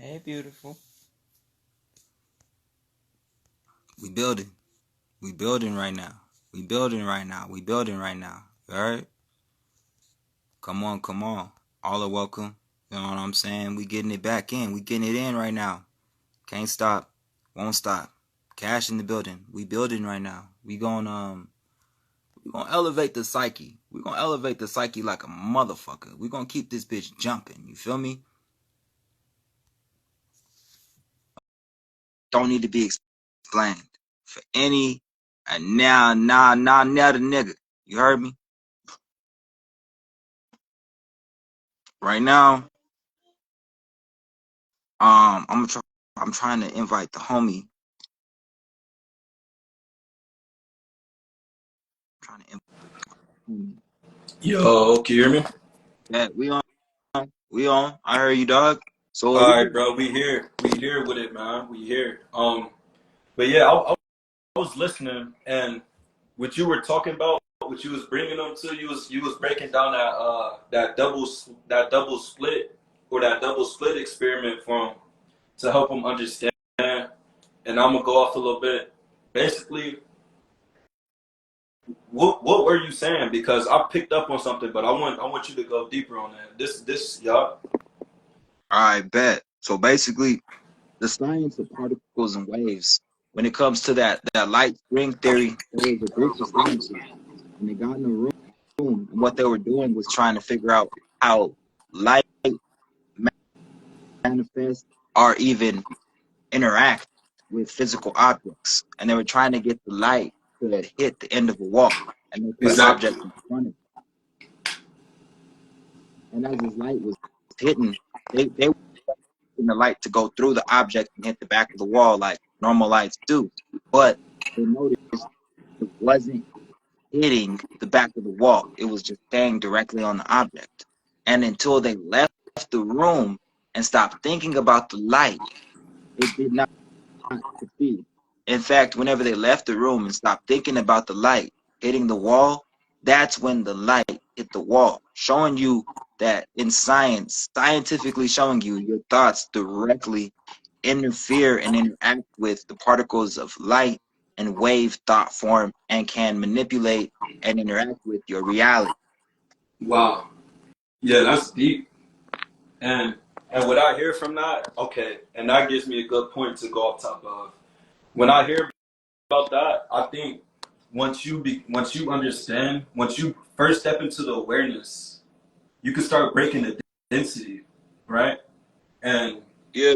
Hey, beautiful. We building. We building right now. We building right now. We building right now. You alright? Come on, come on. All are welcome. You know what I'm saying? We getting it back in. We getting it in right now. Can't stop. Won't stop. Cash in the building. We building right now. We gonna elevate the psyche. We gonna elevate the psyche like a motherfucker. We gonna keep this bitch jumping. You feel me? Don't need to be explained for any and now the nigga. You heard me? Right now, I'm trying to invite the homie. I'm trying to invite Yo, can you hear me? yeah, we on. We on. I heard you, dog. So All right, bro. We here. We here with it, man. We here. But yeah, I was listening, and what you were talking about, what you was bringing them to, you was breaking down that double split or that double split experiment for them to help them understand. And I'm gonna go off a little bit. Basically, what were you saying? Because I picked up on something, but I want you to go deeper on that. This y'all. I bet. So basically, the science of particles and waves. When it comes to that light string theory, there was a group of scientists, and they got in a room, and what they were doing was trying to figure out how light manifests or even interact with physical objects, and they were trying to get the light to hit the end of a wall, and they put an Exactly. object in front of it. And as this light was hitting, they were expecting the light to go through the object and hit the back of the wall like normal lights do, but they noticed it wasn't hitting the back of the wall. It was just staying directly on the object. And until they left the room and stopped thinking about the light, it did not succeed. In fact, whenever they left the room and stopped thinking about the light hitting the wall, that's when the light hit the wall, showing you that in science, scientifically showing you your thoughts directly interfere and interact with the particles of light and wave thought form and can manipulate and interact with your reality. Wow. Yeah, that's deep. And and what I hear from that, okay, and that gives me a good point to go off top of. When I hear about that, I think once you understand, once you first step into the awareness, you can start breaking the density, right? And Yeah.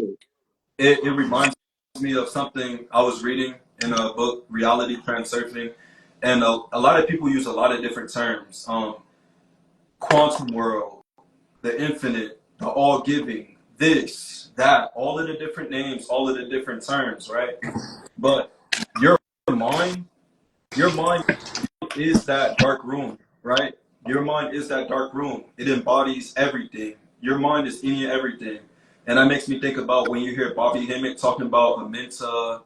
it reminds me of something I was reading in a book, Reality Transurfing, and a lot of people use a lot of different terms. Quantum world, the infinite, the all giving, this, that, all of the different names, all of the different terms, right? But your mind, your mind is that dark room, right? Your mind is that dark room. It embodies everything. Your mind is in everything. And that makes me think about when you hear Bobby Hemmick talking about Amenta,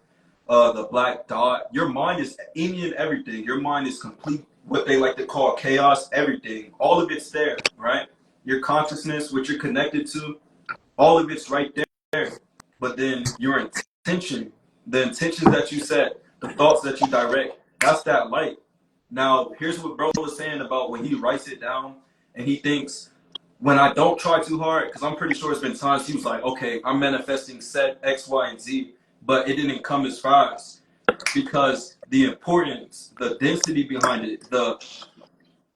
the black dot. Your mind is in everything. Your mind is complete, what they like to call chaos, everything. All of it's there, right? Your consciousness, what you're connected to, all of it's right there. But then your intention, the intentions that you set, the thoughts that you direct, that's that light. Now, here's what bro was saying about when he writes it down and he thinks, when I don't try too hard, because I'm pretty sure it's been times he was like, okay, I'm manifesting set X, Y, and Z, but it didn't come as fast because the importance, the density behind it, the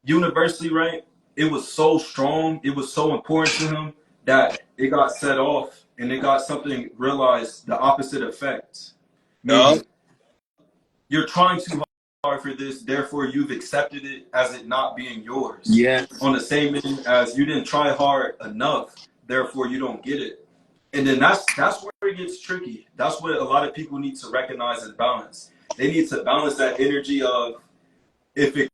universally, right? It was so strong, it was so important to him that it got set off and it got something realized the opposite effect. Yup. Meaning you're trying too hard for this, therefore you've accepted it as it not being yours. Yeah. On the same meaning as you didn't try hard enough, therefore you don't get it. And then that's where it gets tricky. That's what a lot of people need to recognize and balance. They need to balance that energy of, if it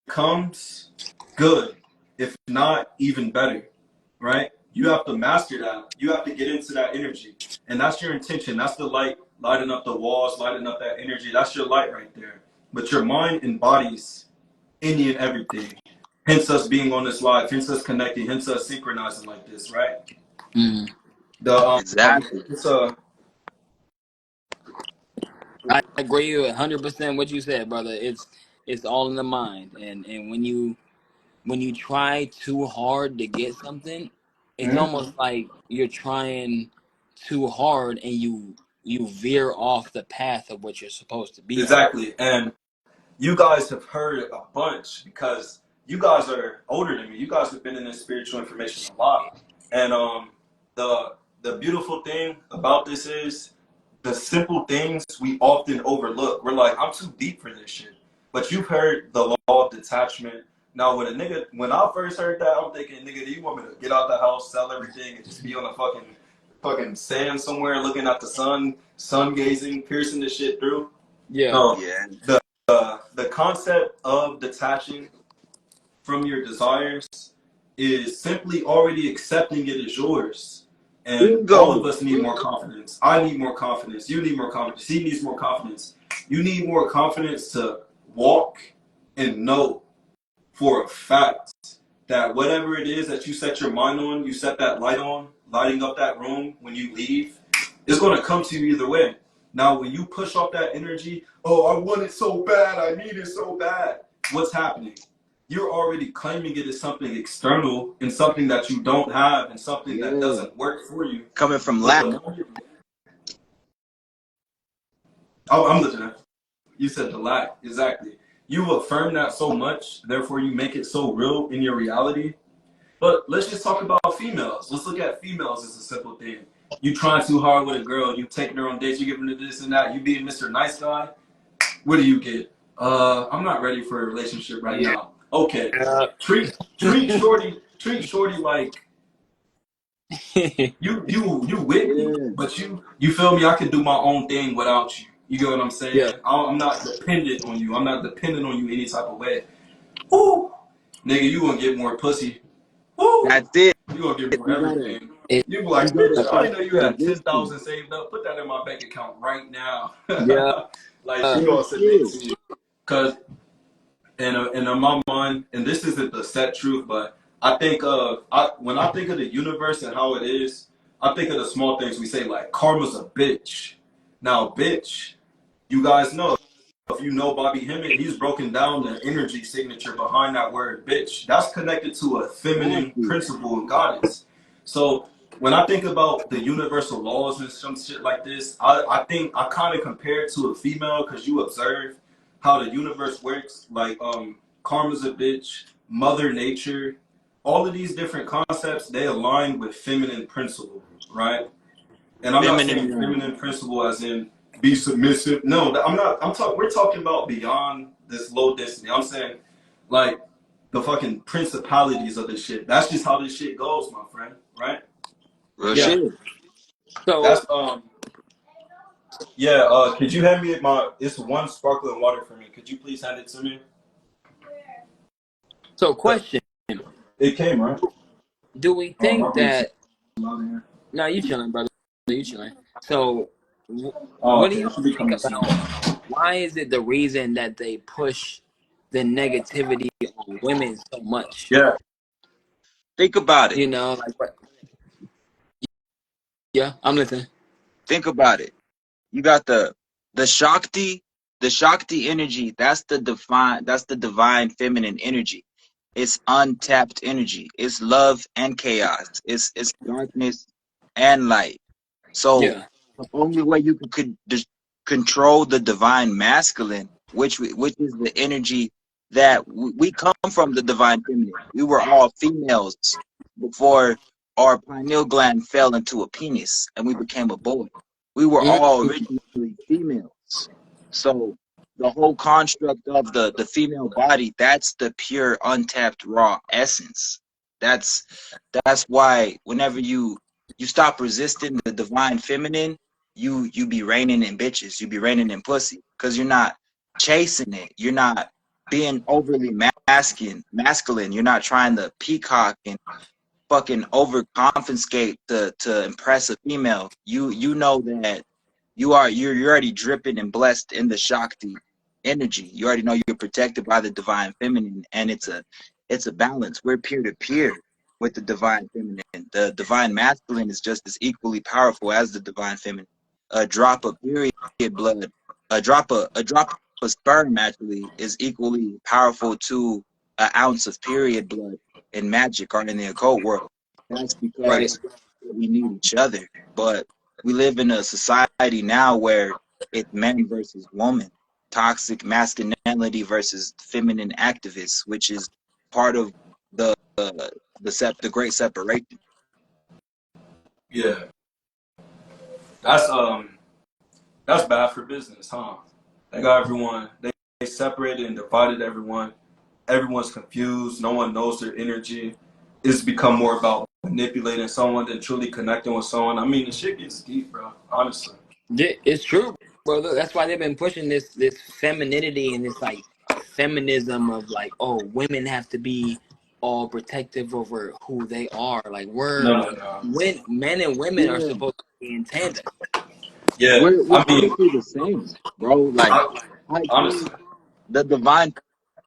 comes, good. If not, even better, right? You have to master that. You have to get into that energy. And that's your intention. That's the light, lighting up the walls, lighting up that energy. That's your light right there. But your mind embodies any and everything. Hence us being on this live, hence us connecting, hence us synchronizing like this, right? Mm. The Exactly. it's I agree with 100% what you said, brother. It's all in the mind, and when you try too hard to get something, it's Mhm. almost like you're trying too hard and you veer off the path of what you're supposed to be on. Exactly. And you guys have heard a bunch because you guys are older than me. You guys have been in this spiritual information a lot. And the beautiful thing about this is the simple things we often overlook. We're like, I'm too deep for this shit. But you've heard the law of detachment. Now, when I first heard that, I'm thinking, nigga, do you want me to get out the house, sell everything, and just be on a fucking sand somewhere, looking at the sun gazing, piercing the shit through? Yeah. No, Yeah. the concept of detaching from your desires is simply already accepting it as yours. And all of Bingo. us need more confidence. I need more confidence. You need more confidence. He needs more confidence. You need more confidence to walk and know for a fact that whatever it is that you set your mind on, you set that light on, lighting up that room when you leave, it's going to come to you either way. Now, when you push off that energy, oh, I want it so bad, I need it so bad, what's happening? You're already claiming it as something external and something that you don't have and something that Yeah. doesn't work for you. Coming from But the lack. moment, oh, I'm listening. You said the lack, exactly. You affirm that so much, therefore you make it so real in your reality. But let's just talk about females. Let's look at females as a simple thing. You trying too hard with a girl, you taking her on dates, you giving her this and that, you being Mr. Nice Guy. What do you get? I'm not ready for a relationship right Yeah. now. Okay. Treat shorty like you with me, Yeah. but you feel me? I can do my own thing without you. You get what I'm Yeah. saying? I'm not dependent on you. I'm not dependent on you any type of way. Woo, nigga, you gonna get more pussy. Woo, That's it. you gonna get more You gotta everything. It, You be you like, gotta bitch, I stop didn't know you had resisting. 10,000 saved up. Put that in my bank account right now. yeah. Like she Real gonna submit shit. to you, cause in my mind, and this isn't the set truth, but I think when I think of the universe and how it is, I think of the small things we say like karma's a bitch. Now, bitch, you guys know if you know Bobby Hemmett, he's broken down the energy signature behind that word bitch. That's connected to a feminine Exactly. principle and goddess. So when I think about the universal laws and some shit like this, I think I kind of compare it to a female because you observe how the universe works. Like karma's a bitch, mother nature, all of these different concepts, they align with feminine principle, right? And I'm not saying Feminine. feminine principle as in be submissive. No, I'm not. I'm talking. We're talking about beyond this low density. I'm saying like the fucking principalities of this shit. That's just how this shit goes, my friend. Right? Real Yeah. shit. So That's yeah. Could you hand me my? It's one sparkling water for me. Could you please hand it to me? question: It came right. do we Oh, think my baby's that? out here. No, you chilling, brother. You chilling. So, Oh, what do okay. you It should be think coming soon. about? Why is it the reason that they push the negativity on women so much? Yeah. Think about it. You know, like what? Yeah, I'm listening. Think about it. You got the Shakti, the Shakti energy, that's the divine feminine energy. It's untapped energy. It's love and chaos. It's darkness and light. So Yeah. the only way you could control the divine masculine, which is the energy that we come from the divine feminine. We were all females before our pineal gland fell into a penis and we became a boy. We were all Mm, originally females. So the whole construct of the female body, that's the pure untapped raw essence. That's that's why whenever you stop resisting the divine feminine, you be raining in bitches, you be raining in pussy, because you're not chasing it. You're not being overly masculine. You're not trying to peacock and fucking overcompensate to impress a female. You know that you're already dripping and blessed in the Shakti energy. You already know you're protected by the divine feminine, and it's a balance. We're peer to peer. with the divine feminine. The divine masculine is just as equally powerful as the divine feminine. A drop of period blood, a drop of sperm actually is equally powerful to an ounce of period blood in magic or in the occult world. That's Right. because we need each other. But we live in a society now where it's man versus woman, toxic masculinity versus feminine activists, which is part of the great separation. Yeah, that's bad for business, huh? They got everyone. They separated and divided everyone. Everyone's confused. No one knows their energy. It's become more about manipulating someone than truly connecting with someone. I mean, the shit gets deep, bro. Honestly. Yeah, it's true, brother. That's why they've been pushing this femininity and this like feminism of like, oh, women have to be all protective over who they are. Like No, no, no. when men and women are Yeah, supposed to be in tandem. Yeah, we're I mean, basically the same, bro. Like I honestly, think the divine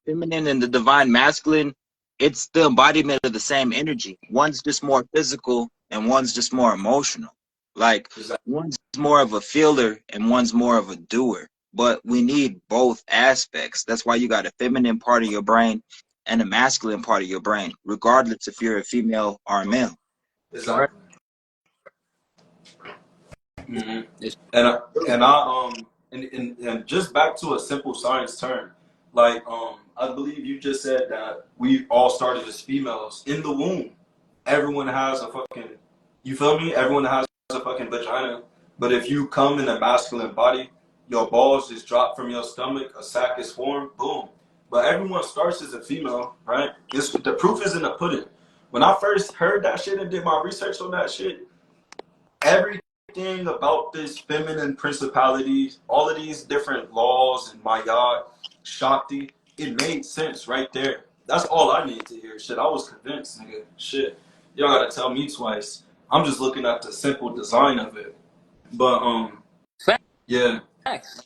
feminine and the divine masculine, it's the embodiment of the same energy. One's just more physical and one's just more emotional. Like exactly. one's more of a feeler and one's more of a doer. But we need both aspects. That's why you got a feminine part of your brain and a masculine part of your brain, regardless if you're a female or a male. Right. Exactly. Hmm. It's And I, true. and I and just back to a simple science term, like I believe you just said that we all started as females in the womb. Everyone has a fucking, you feel me? Everyone has a fucking vagina. But if you come in a masculine body, your balls just drop from your stomach, a sac is formed, boom. But everyone starts as a female, right? The proof is in the pudding. When I first heard that shit and did my research on that shit, everything about this feminine principalities, all of these different laws and my God, Shakti, it made sense right there. That's all I need to hear. Shit, I was convinced, nigga. Shit, y'all gotta tell me twice. I'm just looking at the simple design of it. But yeah, Facts.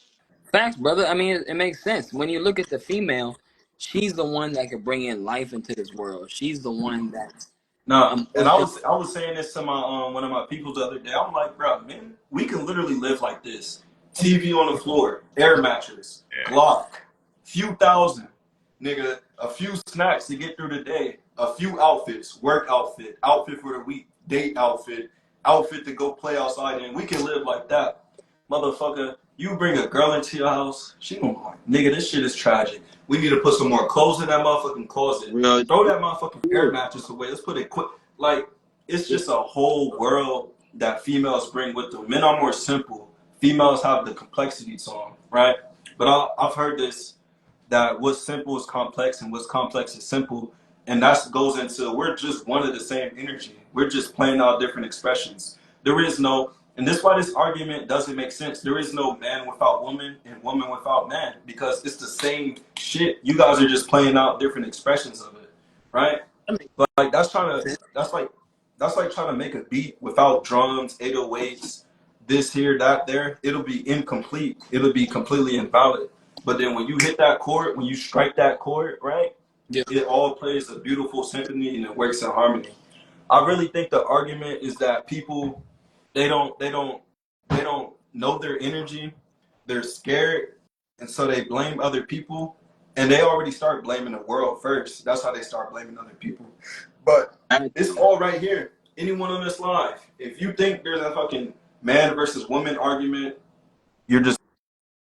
Facts, brother. I mean, it makes sense. When you look at the female, she's the one that can bring in life into this world. She's the one that's nah. And I emotional. was saying this to my one of my people the other day. I'm like, bro, man, we can literally live like this. TV on the floor, air mattress, Glock, few thousand. Nigga, a few snacks to get through the day, a few outfits, work outfit, outfit for the week, date outfit, outfit to go play outside in. We can live like that. Motherfucker, you bring a girl into your house, she gonna be like, nigga, this shit is tragic. We need to put some more clothes in that motherfucking closet. Real Throw that motherfucking air shit. mattress away. Let's put it quick. Like, it's just a whole world that females bring with them. Men are more simple. Females have the complexity to them, right? But I've heard this, that what's simple is complex and what's complex is simple. And that goes into we're just one of the same energy. We're just playing out different expressions. There is no, and this is why this argument doesn't make sense. There is no man without woman and woman without man because it's the same shit. You guys are just playing out different expressions of it, right? That makes But like sense. that's like trying to make a beat without drums, 808s, this here, that there. It'll be incomplete. It'll be completely invalid. But then when you hit that chord, when you strike that chord, right, Yeah. it all plays a beautiful symphony and it works in harmony. I really think the argument is that people they don't they don't they don't know their energy. They're scared, and so they blame other people, and they already start blaming the world first. That's how they start blaming other people. But it's all right here. Anyone on this live, if you think there's a fucking man versus woman argument, you're just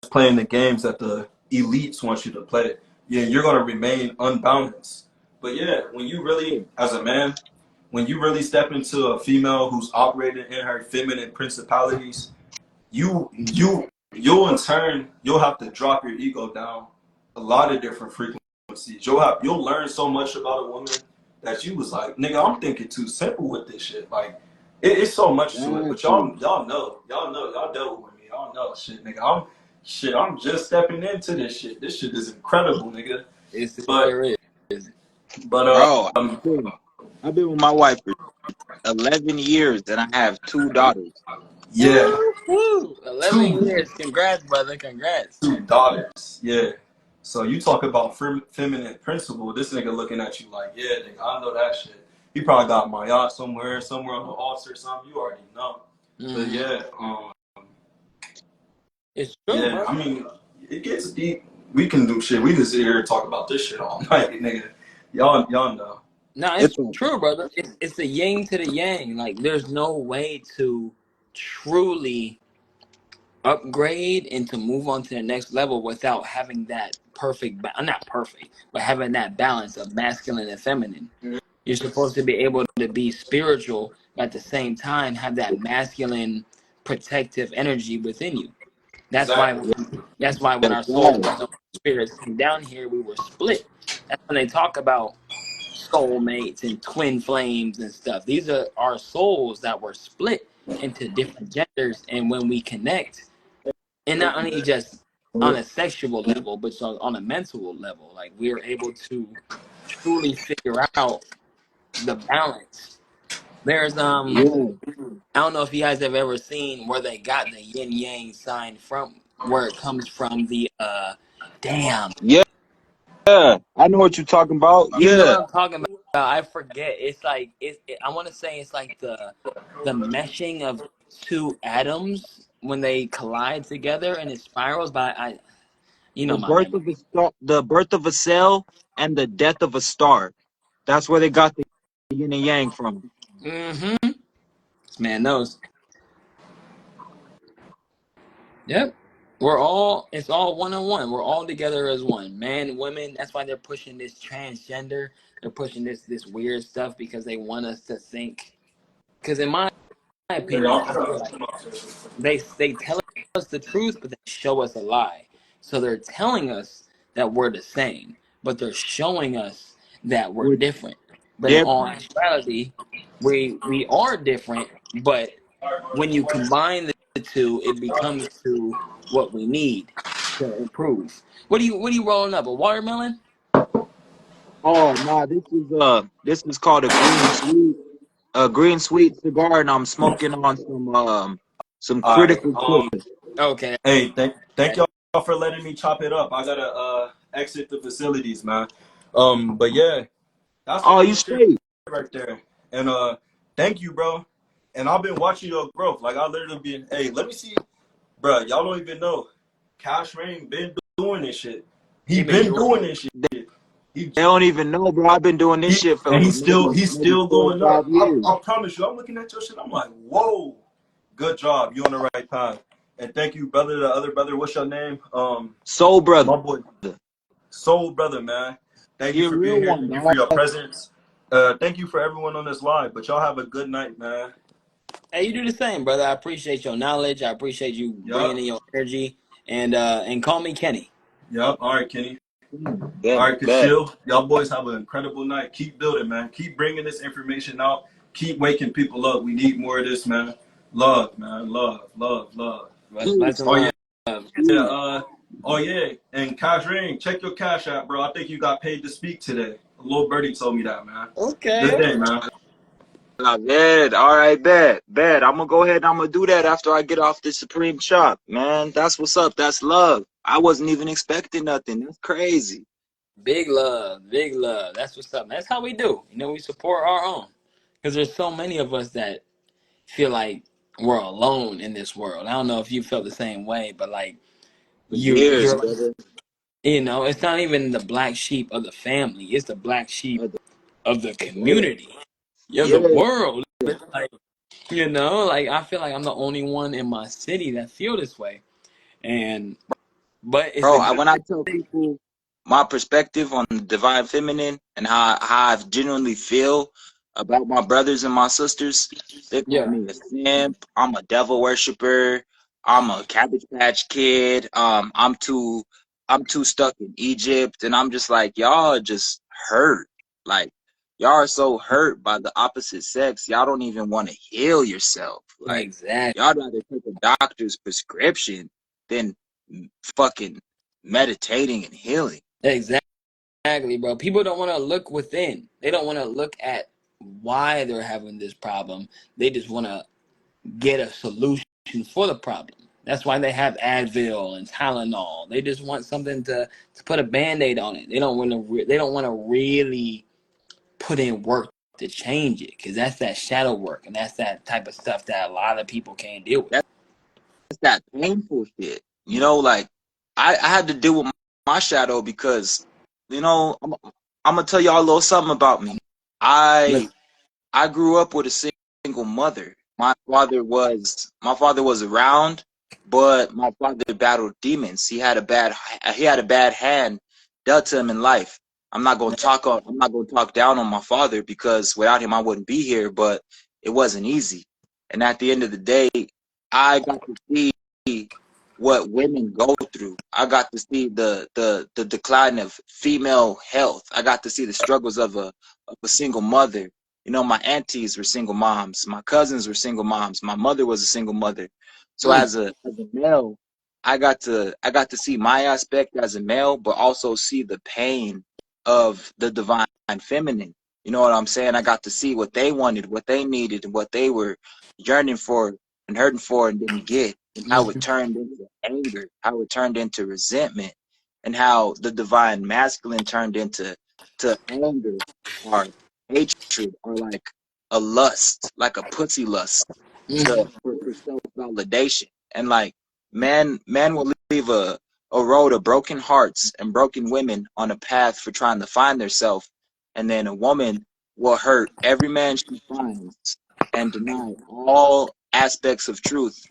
playing the games that the elites want you to play. Yeah, you're gonna remain unbalanced. But yeah, when you really, as a man, when you really step into a female who's operating in her feminine principalities, you'll in turn you'll have to drop your ego down a lot of different frequencies. You'll learn so much about a woman that you was like, nigga, I'm thinking too simple with this shit. Like it's so much to it. But Exactly. y'all dealt with me. Y'all know shit, nigga. I'm just stepping into this shit. This shit is incredible, nigga. It But sure is. but Bro, I've been with my wife for 11 years and I have two daughters. yeah, Woo! 11 two years. Congrats, brother. Congrats. two daughters. Yeah. So you talk about feminine principle. This nigga looking at you like, yeah, nigga, I know that shit. He probably got my yacht somewhere on the altar or something. You already know. But Hmm. yeah, It's true, yeah. I brother. mean, it gets deep. We can do shit. We can sit here and talk about this shit all night, nigga. Y'all know. No, It's it's true, brother. It's the yin to the yang. Like, there's no way to truly upgrade and to move on to the next level without having that not perfect, but having that balance of masculine and feminine. You're supposed to be able to be spiritual, but at the same time have that masculine protective energy within you. That's why Exactly. that's why when that's our souls right. and spirits came down here, we were split. That's when they talk about soulmates and twin flames and stuff. These are our souls that were split into different genders, and when we connect, and not only just on a sexual level, but so on a mental level, like we are able to truly figure out the balance. There's Yeah. I don't know if you guys have ever seen where they got the yin yang sign from, where it comes from. The damn, Yeah. I know what you're talking about. you know what Yeah. I'm talking about. I forget. It's like I want to say it's like the meshing of two atoms when they collide together and it spirals. But you know The my birth memory. of a star, the birth of a cell and the death of a star. That's where they got the yin and yang from. Mm-hmm. This man knows. Yep. It's all one on one. We're all together as one. Man, women, that's why they're pushing this transgender. They're pushing this weird stuff because they want us to think. Because in my opinion, I feel like they tell us the truth, but they show us a lie. So they're telling us that we're the same, but they're showing us that we're We're different. But in all different. actuality, we are different, but when you combine the two, it becomes to what we need to improve. What are you rolling up? A watermelon? Oh nah, this is called a green sweet cigar, and I'm smoking on some All right. critical kush. Okay. Hey, thank y'all for letting me chop it up. I gotta exit the facilities, man. But yeah, that's some Oh, you real shit straight? right there. And thank you, bro. And I've been watching your growth. Like I literally been, hey, let me see, bro. Y'all don't even know. Cash Rain been doing this shit. He He been been doing doing it. this shit. He, They don't even know, bro. I've been doing this shit for and like he's maybe still 4 or going 5 up. years. I promise you, I'm looking at your shit. I'm like, whoa, good job. You on the right path. And thank you, brother. The other brother, what's your name? Soul brother, My boy, Soul brother, man. Thank you he a for real being here. one, Thank you for dog. your presence. Thank you for everyone on this live. But y'all have a good night, man. Hey, you do the same, brother. I appreciate your knowledge. I appreciate you bringing Yup. in your energy, and call me Kenny. Yup. All right, Kenny. Bet, All right, bet. Kashil. Y'all boys have an incredible night. Keep building, man. Keep bringing this information out. Keep waking people up. We need more of this, man. Love, man. Love, love, love. Bless Peace, and Oh love. yeah. Yeah. peace. Oh yeah. And Cash Ring, check your cash app, bro. I think you got paid to speak today. A little birdie told me that, man. Good Okay. day, man. Bet. All right, bet, bet. I'm gonna go ahead and I'm gonna do that after I get off this Supreme Shop, man. That's what's up. That's love. I wasn't even expecting nothing. That's crazy. Big love, big love. That's what's up. That's how we do. We support our own. Because there's so many of us that feel like we're alone in this world. I don't know if you felt the same way, but like For you, years, you're like, brother. it's not even the black sheep of the family. It's the black sheep Of of the the world. community, of the Yeah, world. It's like, like I feel like I'm the only one in my city that feel this way. And but it's bro. a good When I tell people my perspective on the divine feminine and how I genuinely feel about my brothers and my sisters, they call yeah, me a simp. I'm a devil worshiper. I'm a Cabbage Patch Kid. I'm too stuck in Egypt, and I'm just like, y'all are just hurt. Like, y'all are so hurt by the opposite sex. Y'all don't even want to heal yourself. Like, exactly. y'all rather take a doctor's prescription than fucking meditating and healing. Exactly, bro. People don't want to look within. They don't want to look at why they're having this problem. They just want to get a solution for the problem. That's why they have Advil and Tylenol. They just want something to put a Band-Aid on it. They don't want to. They don't want to really put in work to change it, because that's that shadow work, and that's that type of stuff that a lot of people can't deal with. That's that painful shit. You know, like I had to deal with my shadow because, you know, I'm gonna tell y'all a little something about me. I I grew up with a single mother. My father was around, but my father battled demons. He had a bad hand dealt to him in life. I'm not gonna talk down on my father because without him I wouldn't be here, but it wasn't easy. And at the end of the day, I got to see what women go through. I got to see the decline of female health. I got to see the struggles of a single mother. You know, my aunties were single moms. My cousins were single moms. My mother was a single mother. So as a male, I got to see my aspect as a male, but also see the pain of the divine feminine. You know what I'm saying? I got to see what they wanted, what they needed, and what they were yearning for and hurting for and didn't get, and how it turned into anger, how it turned into resentment, and how the divine masculine turned into anger or hatred or like a lust, like a pussy lust for self validation. And like man will leave a road of broken hearts and broken women on a path for trying to find themselves, and then a woman will hurt every man she finds and deny all aspects of truth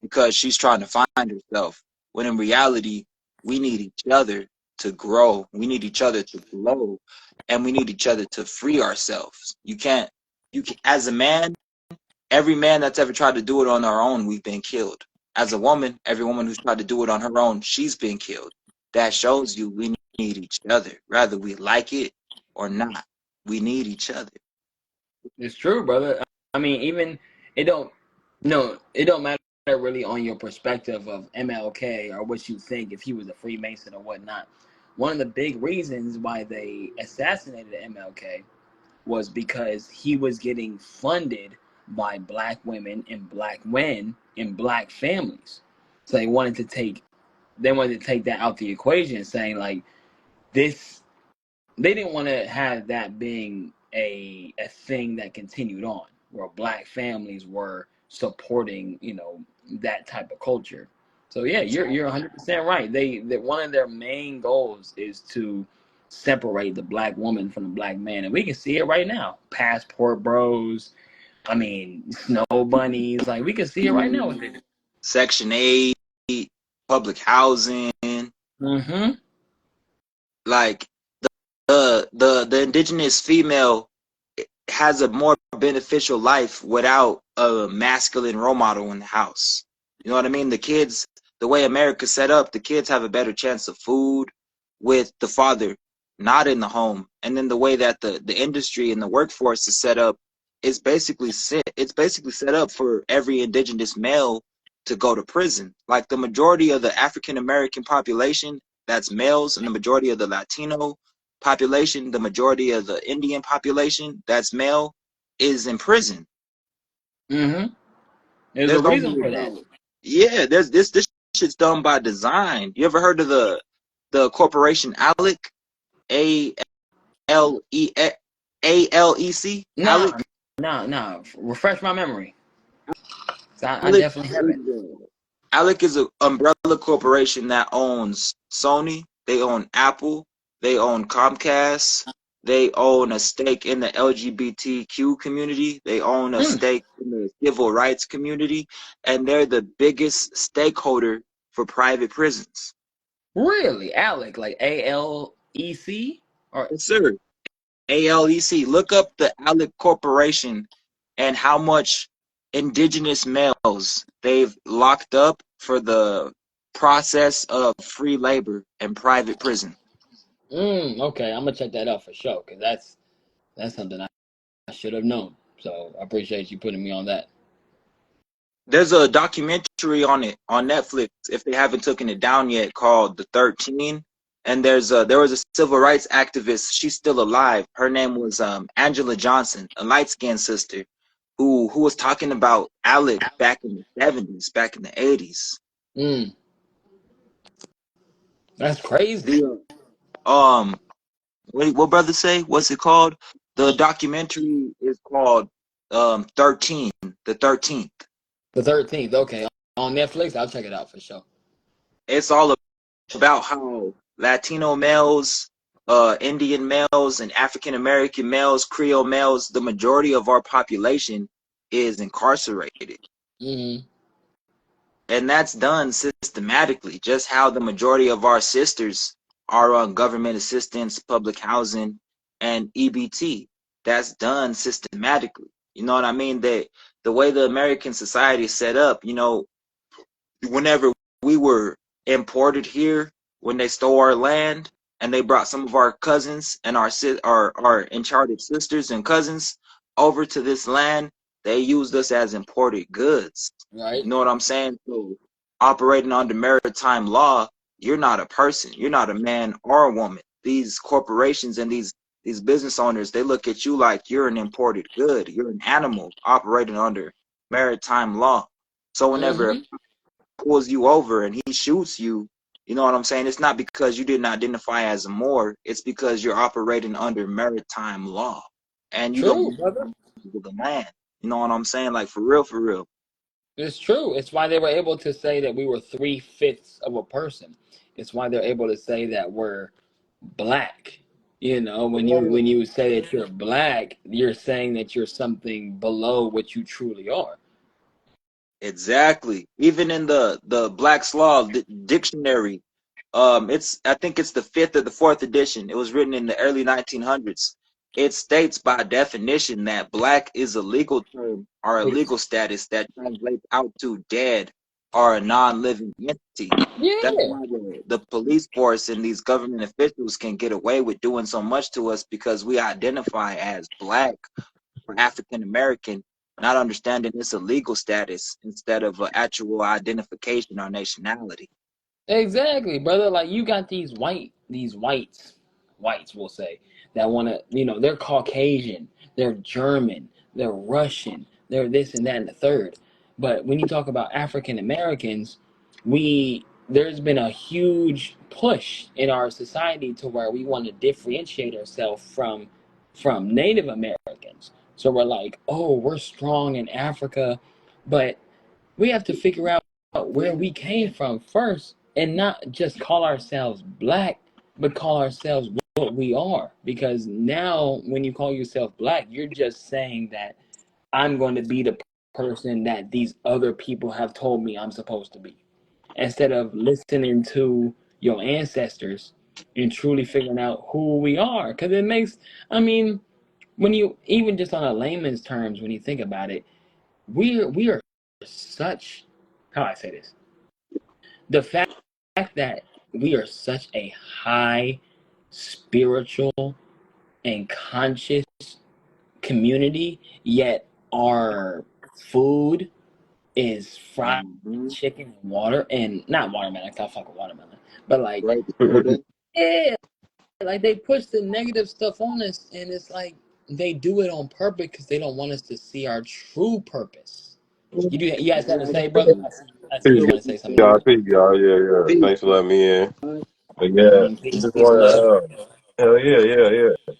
because she's trying to find herself. When in reality, we need each other to grow. We need each other to glow, and we need each other to free ourselves. As a man, every man that's ever tried to do it on our own, we've been killed. As a woman, every woman who's tried to do it on her own, she's been killed. That shows you we need each other, whether we like it or not. We need each other. It's true, brother. I mean, even it don't no, it don't matter really on your perspective of MLK or what you think if he was a Freemason or whatnot. One of the big reasons why they assassinated MLK was because he was getting funded by black women and black men and black families. So they wanted to take that out the equation, saying like this they didn't want to have that being a thing that continued on where black families were supporting that type of culture. So yeah, you're 100% right. That one of their main goals is to separate the black woman from the black man, and we can see it right now. Passport bros, I mean snow bunnies, like we can see it right now what they do. Section 8, public housing, Mm-hmm. like the indigenous female has a more beneficial life without a masculine role model in the house. You know what I mean? The way America's set up, the kids have a better chance of food with the father not in the home. And then the way that the industry and the workforce is set up is it's basically set up for every indigenous male to go to prison. Like the majority of the African American population, that's males, and the majority of the Latino population, the majority of the Indian population, that's male, is in prison. Mm-hmm. There's a There's reason only for that. about Yeah, this shit's done by design. You ever heard of the corporation ALEC? ALEC? Nah, ALEC? nah. Refresh my memory. So I ALEC definitely haven't. is ALEC is an umbrella corporation that owns Sony, they own Apple, they own Comcast, they own a stake in the LGBTQ community, they own a Mm, stake in the civil rights community, and they're the biggest stakeholder for private prisons. really, Alec, like ALEC, or Yes, sir. ALEC. Look up the ALEC Corporation and how much indigenous males they've locked up for the process of free labor and private prison. okay. I'm gonna check that out for sure because that's something I should have known. So I appreciate you putting me on that. There's a documentary on it on Netflix if they haven't taken it down yet called The 13. And there was a civil rights activist. She's still alive. Her name was Angela Johnson, a light skinned sister, who was talking about ALEC back in the 70s, back in the 80s. Mm, that's crazy. The what brother say? What's it called? The documentary is called 13, the 13th. The 13th. Okay, on Netflix. I'll check it out for sure. It's all about how Latino males, Indian males, and African American males, Creole males, the majority of our population is incarcerated. Mm-hmm. And that's done systematically, just how the majority of our sisters are on government assistance, public housing, and EBT. That's done systematically. You know what I mean? The way the American society is set up, whenever we were imported here, when they stole our land and they brought some of our cousins and our encharted sisters and cousins over to this land, they used us as imported goods. Right. You know what I'm saying? So operating under maritime law, you're not a person, you're not a man or a woman. These corporations and these business owners, they look at you like you're an imported good, you're an animal operating under maritime law. So whenever Mm-hmm. pulls you over and he shoots you, you know what I'm saying? It's not because you didn't identify as a Moor. It's because you're operating under maritime law and you don't True, know brother. the land. You know what I'm saying? Like for real, for real. It's true. It's why they were able to say that we were 3/5 of a person. It's why they're able to say that we're black. When you say that you're black, you're saying that you're something below what you truly are. Exactly. Even in the Black's Law dictionary, I think it's the fifth or the fourth edition. It was written in the early 1900s. It states by definition that black is a legal term or a legal status that translates out to dead or a non-living entity. That's Yeah, why the police force and these government officials can get away with doing so much to us because we identify as black or African American, not understanding it's a legal status instead of an actual identification or nationality. exactly, brother. Like you got these whites, we'll say, that want to, they're Caucasian, they're German, they're Russian, they're this and that and the third. But when you talk about African Americans, there's been a huge push in our society to where we want to differentiate ourselves from Native Americans. So we're like, oh, we're strong in Africa, but we have to figure out where we came from first and not just call ourselves black, but call ourselves what we are. Because now, when you call yourself black, you're just saying that I'm going to be the person that these other people have told me I'm supposed to be, instead of listening to your ancestors and truly figuring out who we are. Because I mean, when you, even just on a layman's terms, when you think about it, we are such, how do I say this? The fact that we are such a high spiritual and conscious community, yet our food is fried Mm-hmm. chicken and water, and not watermelon, I fuck with watermelon, but like, Right. Soda. yeah, like they push the negative stuff on us, and it's like they do it on purpose because they don't want us to see our true purpose. You guys have to say, brother? Exactly. I see Peace, you So want to say something. y'all. Peace, y'all. Yeah, yeah. peace, Thanks for letting me in. peace. But yeah, Peace, just peace, want and love. hell yeah, yeah, yeah.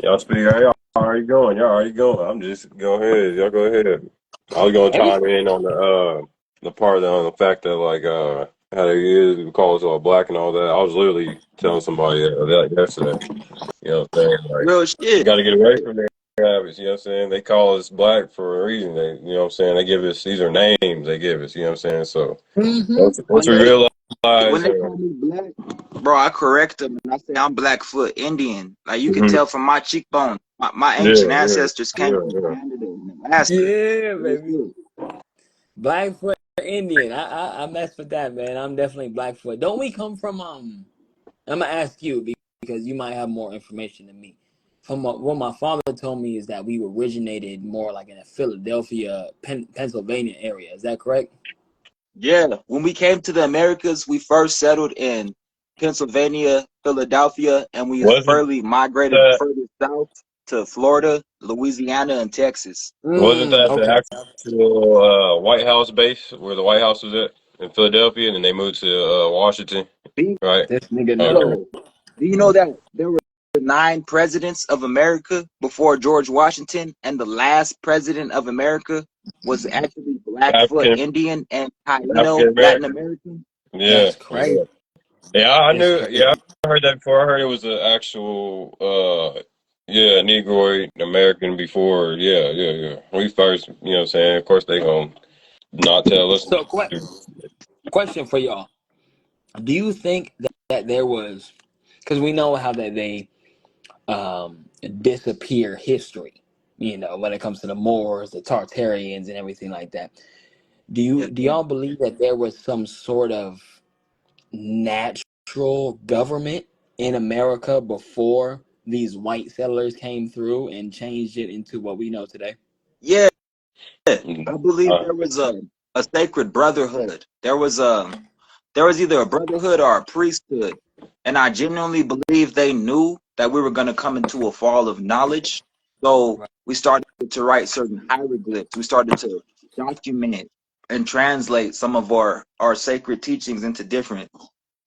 Y'all speak. Y'all already going. Y'all already going. I'm just go ahead. Y'all go ahead. I was gonna Every chime in on the part on the fact that like how they is call us all black and all that. I was literally telling somebody that yesterday. You know what I'm saying? Like Real we shit. got to get away from their habits. You know what I'm saying? They call us black for a reason. You know what I'm saying? They give us these are names they give us. You know what I'm saying? So mm-hmm. once When we they realize. when they call me black, bro, I correct them and I say I'm Blackfoot Indian. Like you can Mhm. tell from my cheekbone. My Yeah, ancient yeah, ancestors came yeah, from yeah. Canada and Alaska. Yeah, Real baby. shit. Blackfoot Indian. I mess with that, man. I'm definitely Blackfoot. Don't we come from I'm gonna ask you because you might have more information than me. From what my father told me is that we originated more like in the Philadelphia, Pennsylvania area. Is that correct? Yeah, when we came to the Americas, we first settled in Pennsylvania, Philadelphia, and we Wasn't further migrated that further south to Florida, Louisiana, and Texas. wasn't that the Okay. actual White House base where the White House was at in Philadelphia, and then they moved to Washington, right? This nigga know. Okay. So, do you know that there were 9 presidents of America before George Washington, and the last president of America was actually Blackfoot African Indian and African Taino Latin American. American. Yeah, That's crazy. yeah, yeah. I It's knew. crazy. Yeah, I heard that before. I heard it was an actual, yeah, Negroid American before. Yeah, yeah, yeah. We first, what I'm saying. Of course, they gonna not tell us. So, question for y'all: do you think that there was, because we know how that they disappear history, when it comes to the Moors, the Tartarians, and everything like that. Yeah, Do y'all believe that there was some sort of natural government in America before these white settlers came through and changed it into what we know today? yeah. I Mm. believe there was a sacred brotherhood. There was either a brotherhood or a priesthood. And I genuinely believe they knew that we were going to come into a fall of knowledge. So Right. we started to write certain hieroglyphs. We started to document and translate some of our sacred teachings into different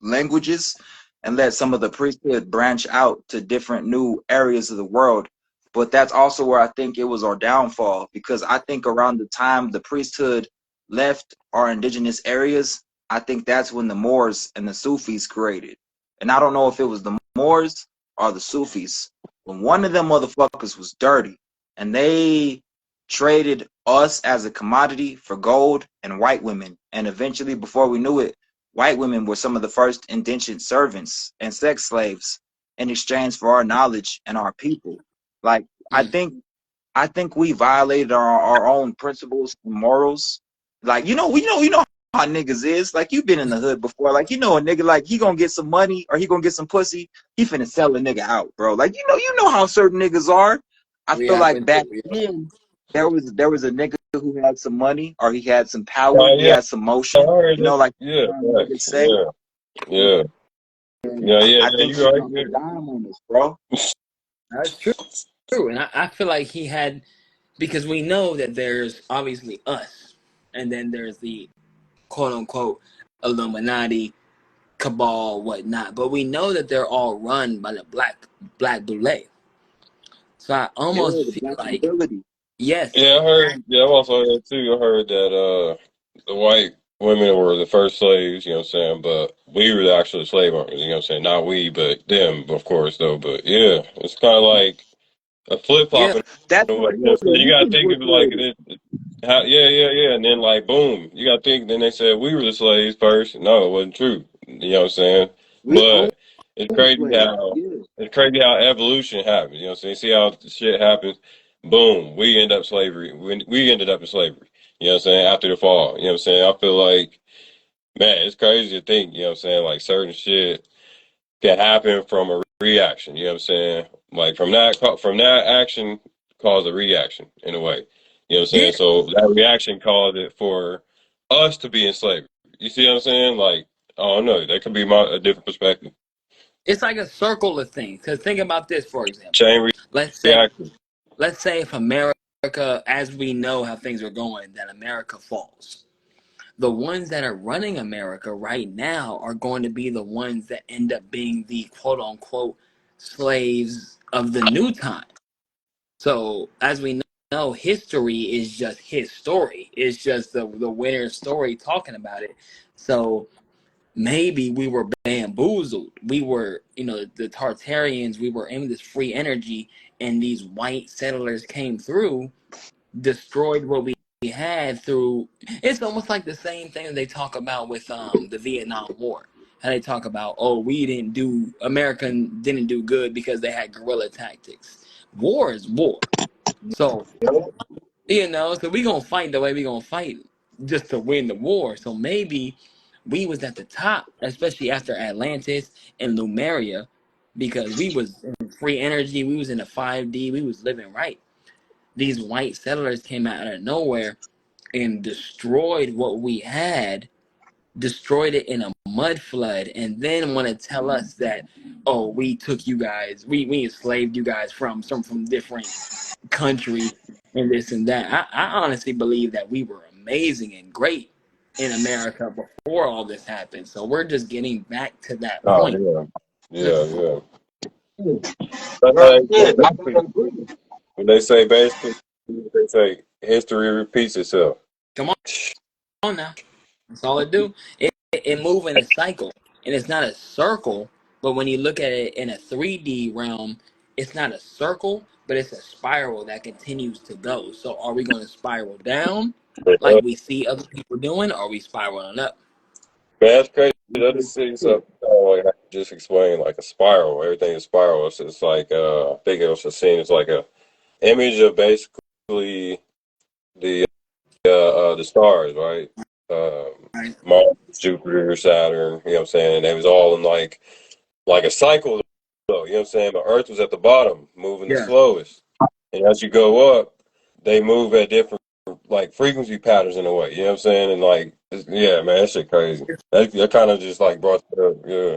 languages and let some of the priesthood branch out to different new areas of the world. But that's also where I think it was our downfall, because I think around the time the priesthood left our indigenous areas, I think that's when the Moors and the Sufis created. And I don't know if it was the Moors or the Sufis, but one of them motherfuckers was dirty. And they traded us as a commodity for gold and white women. And eventually, before we knew it, white women were some of the first indentured servants and sex slaves in exchange for our knowledge and our people. Like, I Mm. think I think we violated our own principles and morals. Like, you know how niggas is. Like, you've been in the hood before. Like, a nigga, like, he gonna get some money or he gonna get some pussy. He finna sell a nigga out, bro. Like, you know how certain niggas are. I We feel like happen back to. then there was a nigga who had some money or he had some power. Oh He yeah, had some I motion. heard that. Like Yeah, niggas facts. say. Yeah, yeah, yeah, yeah, I yeah. think You he right. dropped a Yeah. dime on us, bro. That's true. And I feel like he had, because we know that there's obviously us, and then there's the quote unquote Illuminati, cabal, whatnot. But we know that they're all run by the black boule. So I Yeah, almost the feel black like, nobility. yes, Yeah, I heard. Yeah, I've also heard that too. I heard that the white women were the first slaves. You know what I'm saying? But we were the actual slave owners. You know what I'm saying? Not we, but them, of course, though. But yeah, it's kind of like a flip flop yeah, in That's a how way. You know what I'm saying? You gotta Puerto Ricans think were of it like created. it is. How, yeah, yeah, yeah, and then like boom, you gotta think. Then they said we were the slaves first. No, it wasn't true. You know what I'm saying? We own But it's crazy slaves. how Yeah. evolution happens. You know what I'm saying? See how the shit happens. Boom, we end up slavery. We ended up in slavery. You know what I'm saying? After the fall. You know what I'm saying? I feel like, man, it's crazy to think. You know what I'm saying? Like certain shit can happen from a reaction. You know what I'm saying? Like from that action cause a reaction in a way. You know what I'm yeah. saying? So that reaction caused it for us to be in slavery. You see what I'm saying? Like I don't know. That could be a different perspective. It's like a circle of things. Because think about this, for example. Chain Let's say, reaction. if America, as we know how things are going, that America falls. The ones that are running America right now are going to be the ones that end up being the quote unquote slaves of the new time. So as we know, history is just his story. It's just the winner's story talking about it. So maybe we were bamboozled. We were, the Tartarians, we were in this free energy, and these white settlers came through, destroyed what we had through. It's almost like the same thing that they talk about with the Vietnam War. How they talk about, oh, American didn't do good because they had guerrilla tactics. War is war. So, so we gonna fight the way we gonna fight just to win the war. So maybe we was at the top, especially after Atlantis and Lumeria, because we was in free energy, we was in the 5D, we was living right. These white settlers came out of nowhere and destroyed what we had, destroyed it in a mud flood, and then want to tell us that, oh, we took you guys, we enslaved you guys from different country and this and that. I honestly believe that we were amazing and great in America before all this happened. So we're just getting back to that Oh point. yeah. Yeah, yeah. That's how Well, they yeah, I basically, gotta agree. when they say basically, they say history repeats itself. Come on now. That's all it do. It move in a cycle, and it's not a circle. But when you look at it in a 3D realm, it's not a circle, but it's a spiral that continues to go. So are we going to spiral down, like we see other people doing, or are we spiraling up? Man, that's crazy. I just see something like I just explained, like a spiral. Everything is spiral. It's like I think it was a scene. It's like a image of basically the the stars, right? Right. Mars, Jupiter, Saturn. You know what I'm saying? And they was all in like a cycle, though. You know what I'm saying? But Earth was at the bottom, moving the Yeah. slowest. And as you go up, they move at different like frequency patterns in a way. You know what I'm saying? And like, yeah, man, that shit crazy. That kind of just like brought it up. Yeah,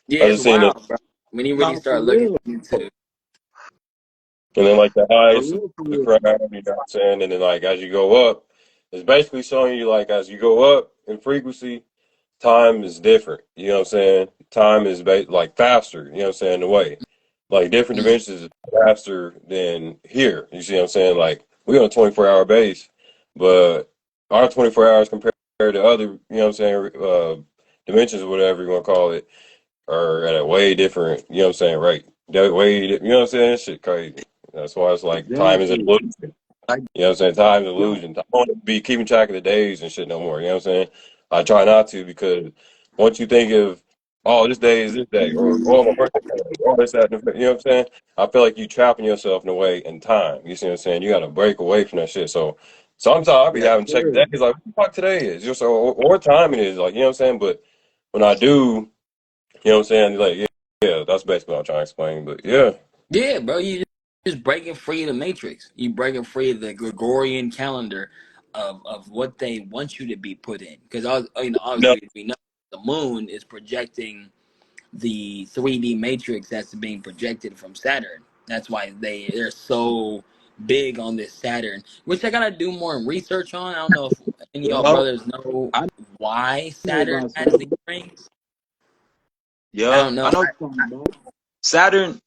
Yeah, I it's just seen it, wild, bro. When you really No, for start looking real, into, and then like the for highest of real, for the real. crowd. You know what I'm saying? And then like as you go up, it's basically showing you like as you go up in frequency, time is different. You know what I'm saying? Time is like faster. You know what I'm saying? In a way, like different mm, dimensions is faster than here. You see what I'm saying? Like we on a 24-hour base, but our 24 hours compared to other, you know what I'm saying, dimensions or whatever you want to call it, are at a way different. You know what I'm saying? Right? That way, you know what I'm saying? That shit crazy. That's why it's like time is an Exactly. illusion. Like, You know what I'm saying? Time's an yo, illusion. I don't want to be keeping track of the days and shit no more. You know what I'm saying? I try not to because once you think of, oh, this day is this day, or oh, my birthday, oh, this, that, and the-" you know what I'm saying? I feel like you trapping yourself in a way in time. You see what I'm saying? You got to break away from that shit. So sometimes I'll be yes, having to check the sir. days, like, what the fuck today is? Just or what time it is, like, you know what I'm saying? But when I do, you know what I'm saying? Like, yeah, yeah, that's basically what I'm trying to explain. But yeah, yeah, bro, you just breaking free of the matrix. You breaking free of the Gregorian calendar of what they want you to be put in. Because no, obviously we know the moon is projecting the 3D matrix that's being projected from Saturn. That's why they're so big on this Saturn, which I gotta do more research on. I don't know if any of y'all Well, brothers know I why know Saturn about has these Saturn. rings. I Yeah, don't know. I know what you're talking about. Saturn.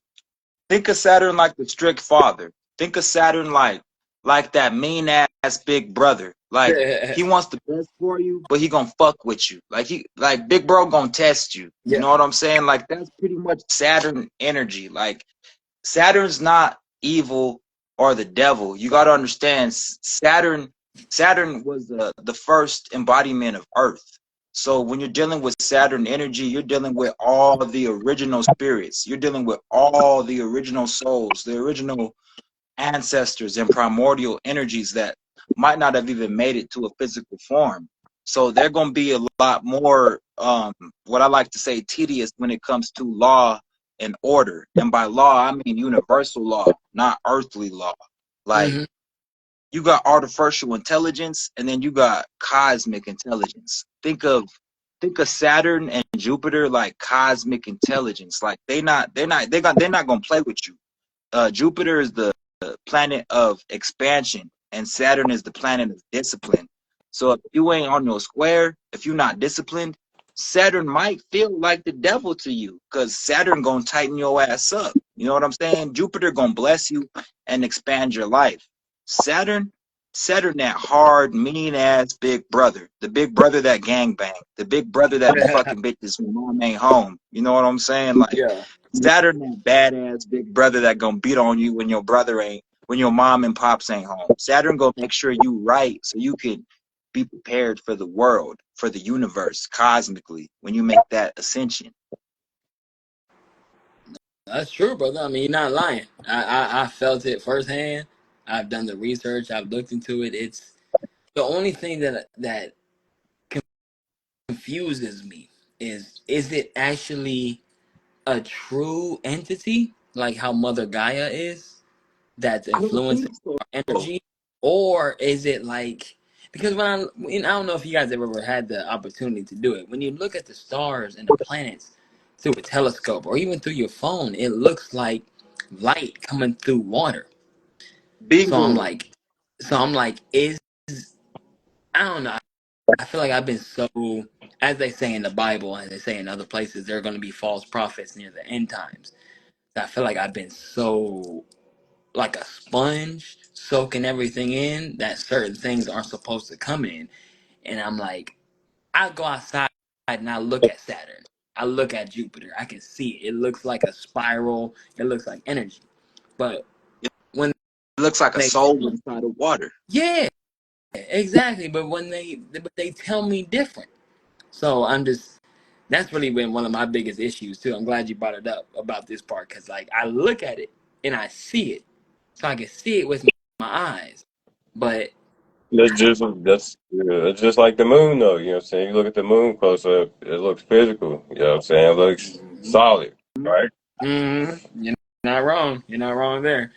Think of Saturn like the strict father. Think of Saturn like that mean ass big brother. Like he wants the best for you, but he gonna fuck with you. Like he like big bro gonna test you. You Yeah. know what I'm saying? Like that's pretty much Saturn energy. Like Saturn's not evil or the devil. You got to understand Saturn was the first embodiment of Earth. So when you're dealing with Saturn energy, you're dealing with all the original spirits. You're dealing with all the original souls, the original ancestors and primordial energies that might not have even made it to a physical form. So they're going to be a lot more, what I like to say, tedious when it comes to law and order. And by law, I mean universal law, not earthly law. Like Hmm. you got artificial intelligence, and then you got cosmic intelligence. Think of Saturn and Jupiter like cosmic intelligence. Like they're not gonna play with you. Jupiter is the planet of expansion, and Saturn is the planet of discipline. So if you ain't on your square, if you're not disciplined, Saturn might feel like the devil to you, because Saturn gonna tighten your ass up. You know what I'm saying? Jupiter gonna bless you and expand your life. Saturn, Saturn, that hard, mean ass big brother, the big brother that gang bang, the big brother that be fucking bitches when mom ain't home. You know what I'm saying? Like Yeah. Saturn, that badass big brother that gonna beat on you when your brother ain't, when your mom and pops ain't home. Saturn gonna make sure you right so you can be prepared for the world, for the universe, cosmically, when you make that ascension. That's true, brother. I mean, you're not lying. I felt it firsthand. I've done the research. I've looked into it. It's the only thing that confuses me is it actually a true entity like how Mother Gaia is that's I don't influencing think so. our energy, or is it like because I don't know if you guys have ever had the opportunity to do it. When you look at the stars and the planets through a telescope or even through your phone, it looks like light coming through water. So I'm Bingo. like, is I don't know. I feel like I've been so, as they say in the Bible, as they say in other places, there are going to be false prophets near the end times. I feel like I've been so like a sponge, soaking everything in that certain things aren't supposed to come in. And I'm like, I go outside and I look at Saturn. I look at Jupiter. I can see it. It looks like a spiral. It looks like energy. But It when looks like a they soul tell, inside of water. yeah, exactly. But they tell me different. So I'm just that's really been one of my biggest issues too. I'm glad you brought it up about this part because like I look at it and I see it, so I can see it with my eyes. But That's just like the moon though, you know what I'm saying? You look at the moon close up, it looks physical, you know what I'm saying? It looks Mhm. solid, right? you're not wrong. You're not wrong there.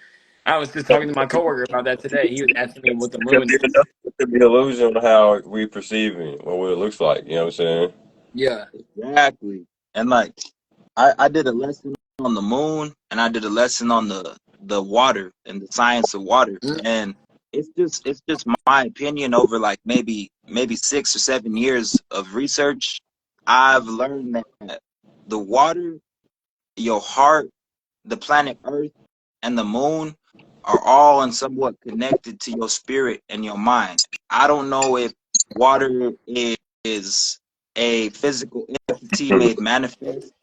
I was just talking to my coworker about that today. He was asking me what the moon is. It could be an illusion on how we perceive it or what it looks like, you know what I'm saying? Yeah. Exactly. And like I did a lesson on the moon and I did a lesson on the water and the science of water. Mm. And it's just my opinion over like maybe 6 or 7 years of research. I've learned that the water, your heart, the planet Earth, and the moon are all and somewhat connected to your spirit and your mind. I don't know if water is a physical entity made manifest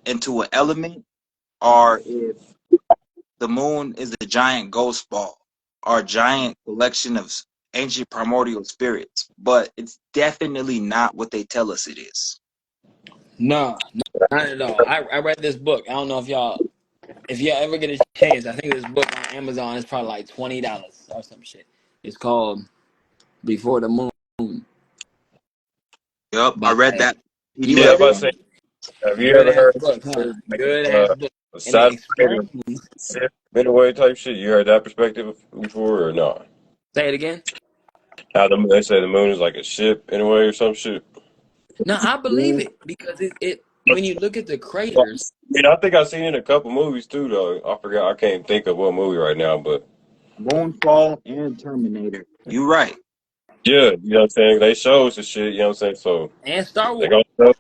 into an element, or if the moon is a giant ghost ball or a giant collection of ancient primordial spirits. But it's definitely not what they tell us it is. No, not at all. I read this book. I don't know if you ever get a chance. I think this book on Amazon is probably like $20 or some shit. It's called Before the Moon Yep, I by read that you Yeah, PDF if I read say, on it? have you Good ever ass heard book, huh? like Good ass book, and it Saturn explains. shift in a way type shit? You heard that perspective before or not? Say it again. How they say the moon is like a ship in a way or some shit. No, I believe it. it because it when you look at the Well, craters I think I've seen it in a couple movies too, though. I forgot. I can't think of what movie right now, but Moonfall and Terminator. You right. yeah, you know what I'm saying. They show us the shit. You know what I'm saying. So and Star they Wars. go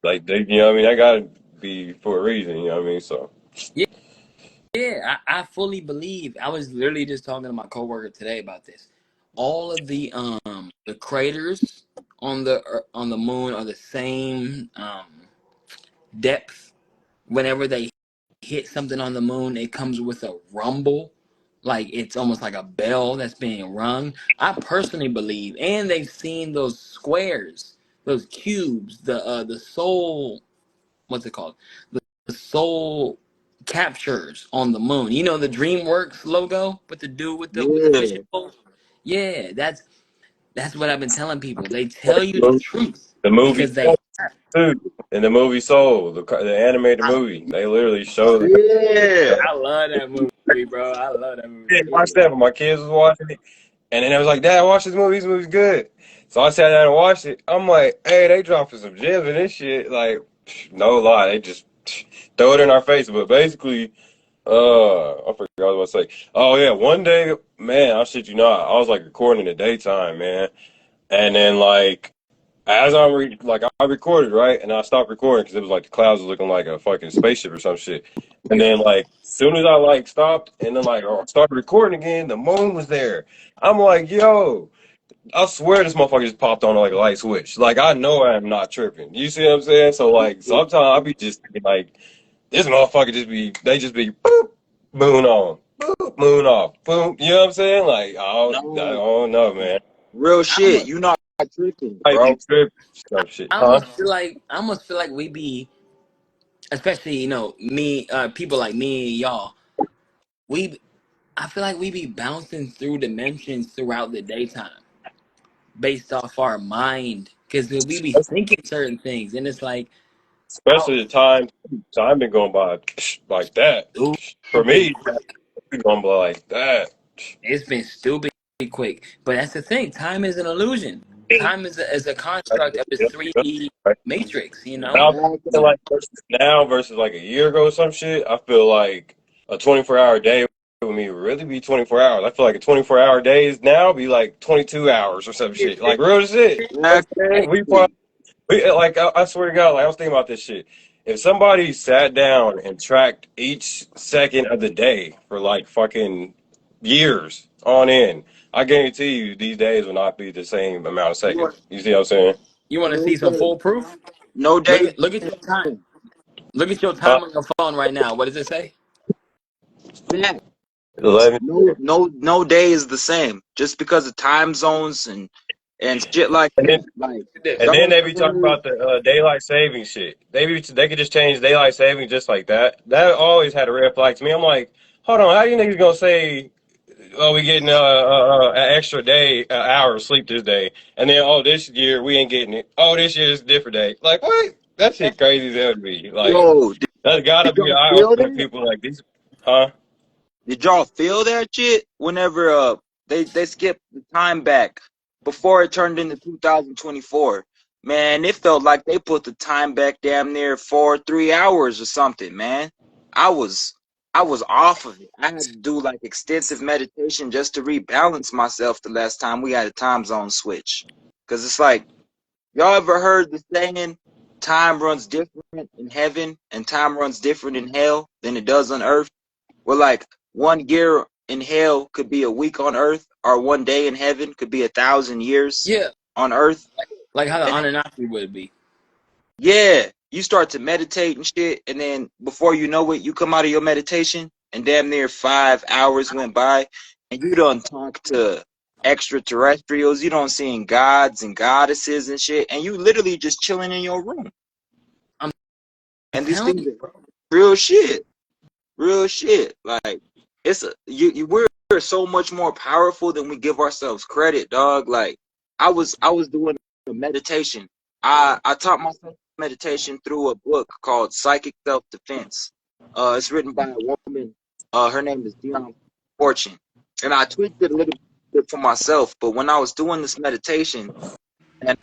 like they, you know what I mean. That gotta be for a reason. You know what I mean. So Yeah, yeah, I fully believe. I was literally just talking to my coworker today about this. All of the craters on the moon are the same depth. Whenever they hit something on the moon, it comes with a rumble, like it's almost like a bell that's being rung. I personally believe, and they've seen those squares, those cubes, the soul, what's it called? The soul captures on the moon. You know the DreamWorks logo with the dude with the fishing Yeah. pole. Yeah, that's what I've been telling people. They tell you the truth the movie because they. too, in the movie Soul, the animated I, movie, they literally showed. Yeah. I love that movie, bro. I love that I movie. didn't watch that, but my kids was watching it. And then I was like, Dad, watch this movie. This movie's good. So I sat down and watched it. I'm like, hey, they dropping some gems in this shit. Like, no lie. They just throw it in our face. But basically, I forgot what I was about to say. Oh, yeah. One day, man, I shit you not. I was like recording in the daytime, man. And then, like, as I recorded, right? And I stopped recording because it was like the clouds was looking like a fucking spaceship or some shit. And Yeah. then like as soon as I like stopped and then like started recording again, the moon was there. I'm like, yo, I swear this motherfucker just popped on like a light switch. Like I know I'm not tripping. You see what I'm saying? So like sometimes I be just thinking like this motherfucker they just be boop, moon on, boop, moon off, boom. You know what I'm saying? Like I No. don't know, man. Real I shit. almost, You not tripping, I be bro. tripping, some shit, I huh? almost feel like we be, especially me, people like me and y'all. We, I feel like we be bouncing through dimensions throughout the daytime based off our mind because we be thinking certain things, and it's like, oh, Especially the time been going by like that. For stupid me, quick. it's been going by like that. It's been stupid quick. But that's the thing. Time is an illusion. Time is a construct of this 3D matrix. Now I'm feeling Exactly. like versus like a year ago or some shit. I feel like a 24-hour day with me really be 24 hours. I feel like a 24-hour day is now be like 22 hours or some shit. Like real shit. You know what I'm saying? Exactly. We like I swear to God, like I was thinking about this shit. if somebody sat down and tracked each second of the day for like fucking years on end, I guarantee you these days will not be the same amount of You want seconds. You see what I'm saying? You want to no see some day, foolproof? no day, Look at your time. Look at your Uh, time on your phone right now. What does it say? fact. 11. No day is the same just because of time zones and shit like And that. then, Like This. and y'all then they ever be talking heard? about the daylight saving shit. They could just change daylight saving just like that. That always had a red flag to me. I'm like, hold on, how you niggas gonna say, oh, we getting an extra day, an hour of sleep this day, and then oh, this year we ain't getting it. Oh, this year is a different day. Like what? That shit crazy as hell to me. Like Yo, that's gotta did be an y'all eye feel opener to that? people like these, huh? Did y'all feel that shit whenever they skipped the time back before it turned into 2024? Man, it felt like they put the time back damn near 3 hours or something, man. I was I was off of it. I had to do like extensive meditation just to rebalance myself the last time we had a time zone switch. Cause it's like, y'all ever heard the saying, time runs different in heaven and time runs different in hell than it does on earth? Well, like 1 year in hell could be a week on earth, or 1 day in heaven could be 1,000 years Yeah, on earth. like how the And Anunnaki would be. yeah, you start to meditate and shit, and then before you know it, you come out of your meditation, and damn near 5 hours went by, and you done talked to extraterrestrials, you don't seeing gods and goddesses and shit, and you literally just chilling in your room. I'm And these telling things you, are bro. real shit. Real shit. Like it's a we're so much more powerful than we give ourselves credit, dog. Like I was doing a meditation. I taught myself meditation through a book called Psychic Self Defense. It's written by a woman. Her name is Dion Fortune, and I tweaked it a little bit for myself. But when I was doing this meditation, and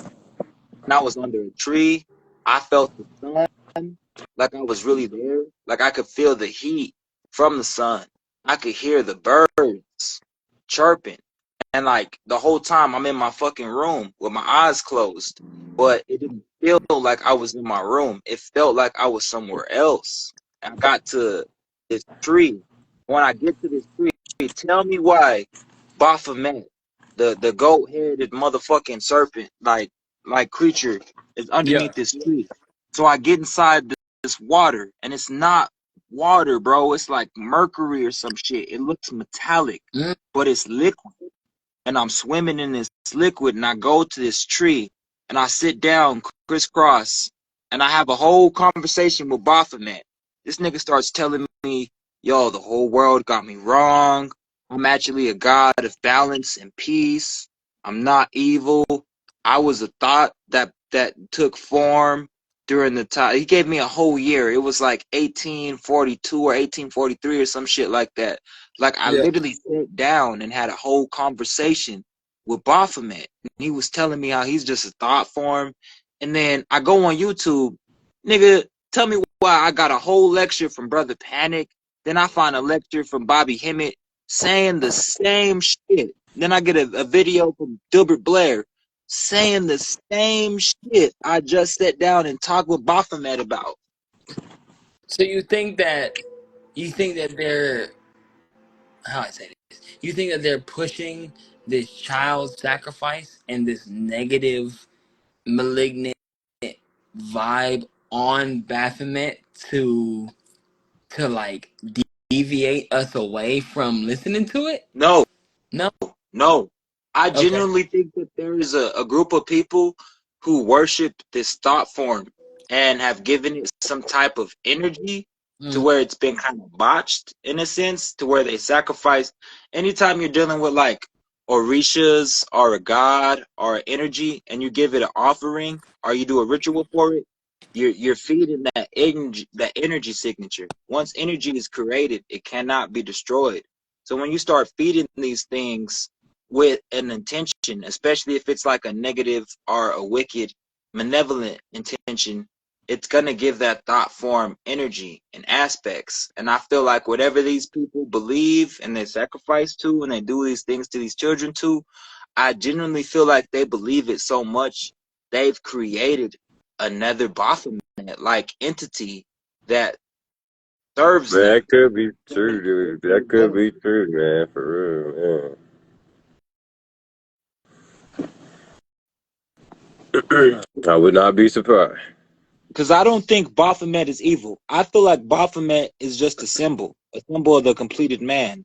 I was under a tree, I felt the sun, like I was really there. Like I could feel the heat from the sun. I could hear the birds chirping. And like the whole time I'm in my fucking room with my eyes closed. But it didn't feel like I was in my room. It felt like I was somewhere else. I got to this tree. When I get to this tree, tell me why Baphomet, the goat headed motherfucking serpent, like creature, is Yeah. underneath this tree. So I get inside this water, and it's not water, bro. It's like mercury or some shit. It looks metallic, Mm. but it's liquid. And I'm swimming in this liquid, and I go to this tree, and I sit down crisscross, and I have a whole conversation with Baphomet. This nigga starts telling me, yo, the whole world got me wrong. I'm actually a god of balance and peace. I'm not evil. I was a thought that took form during the time. He gave me a whole year. It was like 1842 or 1843 or some shit like that. Like I Yeah. literally sat down and had a whole conversation with Baphomet. He was telling me how he's just a thought form. And then I go on YouTube, nigga, tell me why I got a whole lecture from Brother Panic. Then I find a lecture from Bobby Hemmett saying the same shit. Then I get a video from Dilbert Blair saying the same shit I just sat down and talked with Baphomet about. So you think that they're how I say this? You think that they're pushing this child sacrifice and this negative, malignant vibe on Baphomet to like deviate us away from listening to it? No, No. no. I Okay. genuinely think that there is a group of people who worship this thought form and have given it some type of energy to Mm. where it's been kind of botched in a sense, to where they sacrifice. Anytime you're dealing with like Orishas or a god or an energy and you give it an offering or you do a ritual for it, you're feeding that energy signature. Once energy is created, it cannot be destroyed. So when you start feeding these things with an intention, especially if it's like a negative or a wicked, malevolent intention, it's gonna give that thought form energy and aspects. And I feel like whatever these people believe and they sacrifice to and they do these things to these children to, I genuinely feel like they believe it so much they've created another Baphomet like entity that serves Man, them. that could be true, dude. That could be true, man. For real, man. I would not be surprised. Because I don't think Baphomet is evil. I feel like Baphomet is just a symbol of the completed man.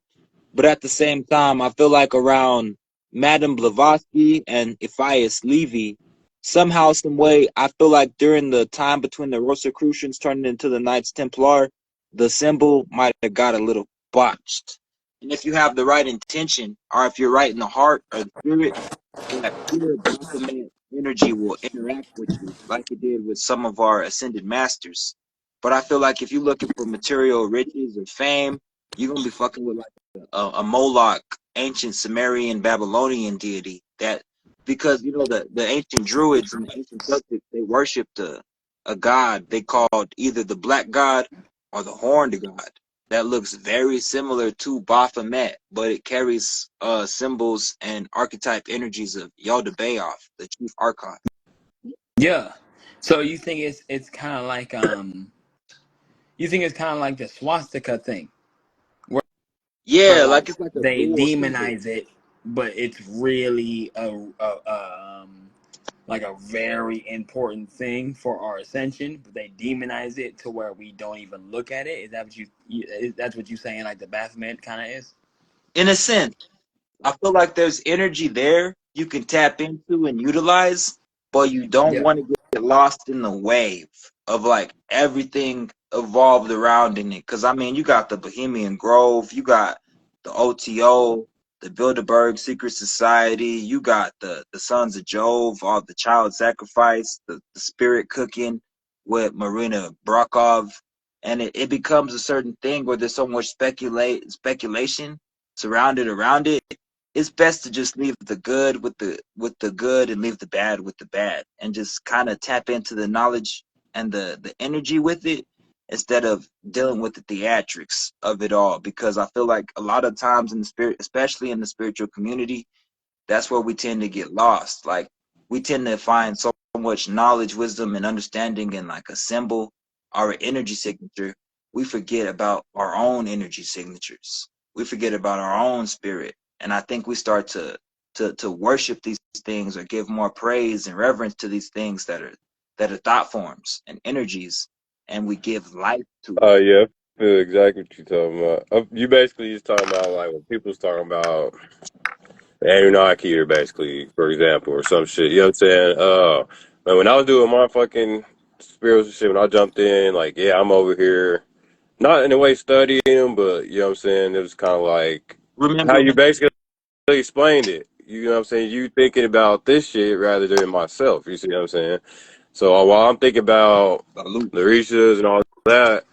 But at the same time, I feel like around Madame Blavatsky and Ephias Levy, somehow, some way, I feel like during the time between the Rosicrucians turning into the Knights Templar, the symbol might have got a little botched. And if you have the right intention, or if you're right in the heart or the spirit, that pure Baphomet energy will interact with you like it did with some of our ascended masters. But I feel like if you're looking for material riches or fame, you're gonna be fucking with like a Moloch, ancient Sumerian Babylonian deity. That because you know the ancient Druids and the ancient Celtics they worshipped a god they called either the Black God or the Horned God that looks very similar to Baphomet, but it carries symbols and archetype energies of Yaldabaoth, the chief archon. Yeah. So you think it's kind of like you think it's kind of like the swastika thing, where Yeah, like like it's like a they dual symbol. demonize it, but it's really like a very important thing for our ascension. But they demonize it to where we don't even look at it. Is that what that's what you saying? Like the Baphomet kind of is? In a sense, I feel like there's energy there you can tap into and utilize, but you don't Yeah. want to get lost in the wave of like everything evolved around in it. Cause I mean, you got the Bohemian Grove, you got the OTO, the Bilderberg Secret Society, you got the Sons of Jove, all the child sacrifice, the spirit cooking with Marina Brokov, and it becomes a certain thing where there's so much speculation surrounded around it. It's best to just leave the good with the good and leave the bad with the bad and just kind of tap into the knowledge and the energy with it instead of dealing with the theatrics of it all, because I feel like a lot of times in the spirit, especially in the spiritual community, that's where we tend to get lost. Like we tend to find so much knowledge, wisdom, and understanding in like a symbol or an energy signature. We forget about our own energy signatures. We forget about our own spirit. And I think we start to worship these things or give more praise and reverence to these things that are thought forms and energies, and we give life to it. Oh yeah, I feel exactly what you're talking about. You basically just talking about like when people's talking about Anunnaki or basically, for example, or some shit. You know what I'm saying? Man, when I was doing my fucking spiritual shit, when I jumped in, like, yeah, I'm over here, not in a way studying them, but you know what I'm saying? It was kind of like how you Remembering basically explained it. You know what I'm saying? You thinking about this shit rather than myself. You see what I'm saying? So while I'm thinking about Balut. the Rishas and all that,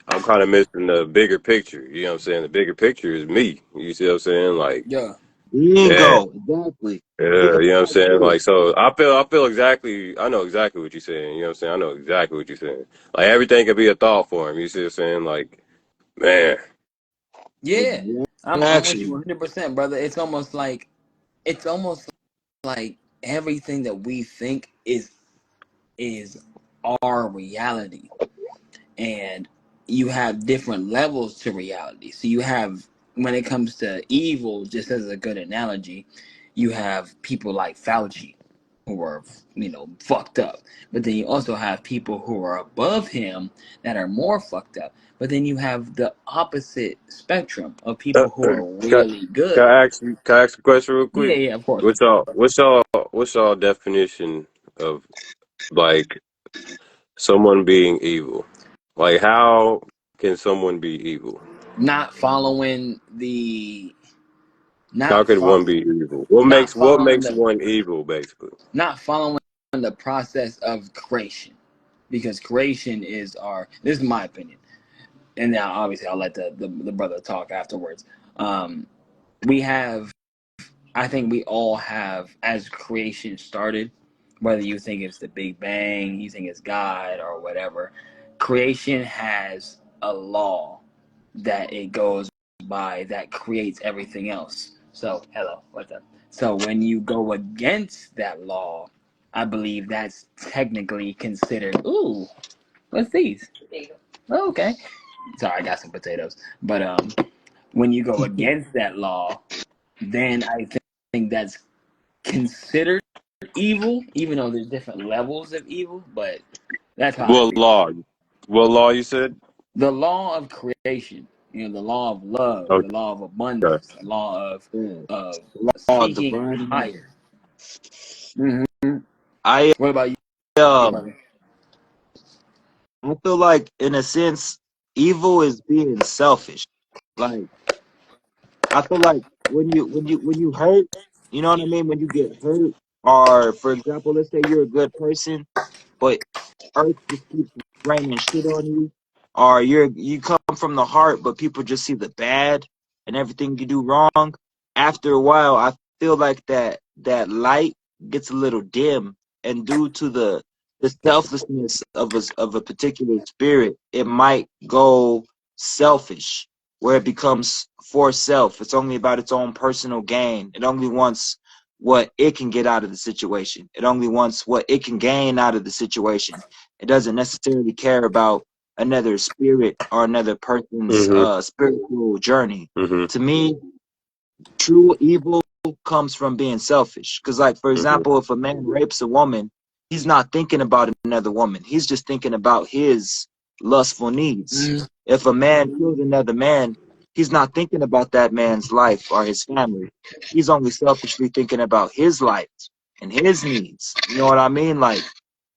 I'm kind of missing the bigger picture. You know what I'm saying? The bigger picture is me. You see what I'm saying? Like, Yeah. man, Bingo. Exactly. yeah, Because you know what I'm like saying? this. Like, so I feel exactly, I know exactly what you're saying. You know what I'm saying? I know exactly what you're saying. Like, everything could be a thought form. You see what I'm saying? Like, man, Yeah. I'm with you Actually, 100%, brother. It's almost like everything that we think is our reality, and you have different levels to reality. So you have, when it comes to evil, just as a good analogy, you have people like Fauci who are, fucked up, but then you also have people who are above him that are more fucked up, but then you have the opposite spectrum of people who are can, really good. can I ask a question real Yeah, quick? yeah, of course. What's y'all definition of like someone being evil? Like, how can someone be evil? Not following the How not could fo- one be evil? not What following makes the one evil, basically? not following the process of creation, because creation is our, this is my opinion, and now obviously I'll let the brother talk afterwards. We have, I think we all have, as creation started, whether you think it's the Big Bang, you think it's God or whatever, creation has a law that it goes by that creates everything else. So hello, what's up? So when you go against that law, I believe that's technically considered. Ooh, what's these? Oh, okay. Sorry, I got some potatoes. But when you go against that law, then I think that's considered evil, even though there's different levels of evil. But that's how I What feel. law? What law you said? The law of creation, the law of love, the law of Okay. abundance, the law Yeah. of The law of seeking divine and higher. hmm I What about you, um brother? I feel like in a sense evil is being selfish. Like I feel like when you hurt, you know what I mean? When you get hurt, or for example, let's say you're a good person, but earth just keeps raining shit on you, or you come from the heart, but people just see the bad and everything you do wrong. After a while, I feel like that light gets a little dim, and due to the selflessness of a particular spirit, it might go selfish, where it becomes for self. It's only about its own personal gain. It only wants what it can get out of the situation. It only wants what it can gain out of the situation. It doesn't necessarily care about another spirit or another person's Mhm. spiritual journey. Mhm. To me, true evil comes from being selfish. Because, like, for Mhm. example, if a man rapes a woman, he's not thinking about another woman. He's just thinking about his lustful needs. Mm, If a man kills another man, he's not thinking about that man's life or his family. He's only selfishly thinking about his life and his needs. You know what I mean? Like,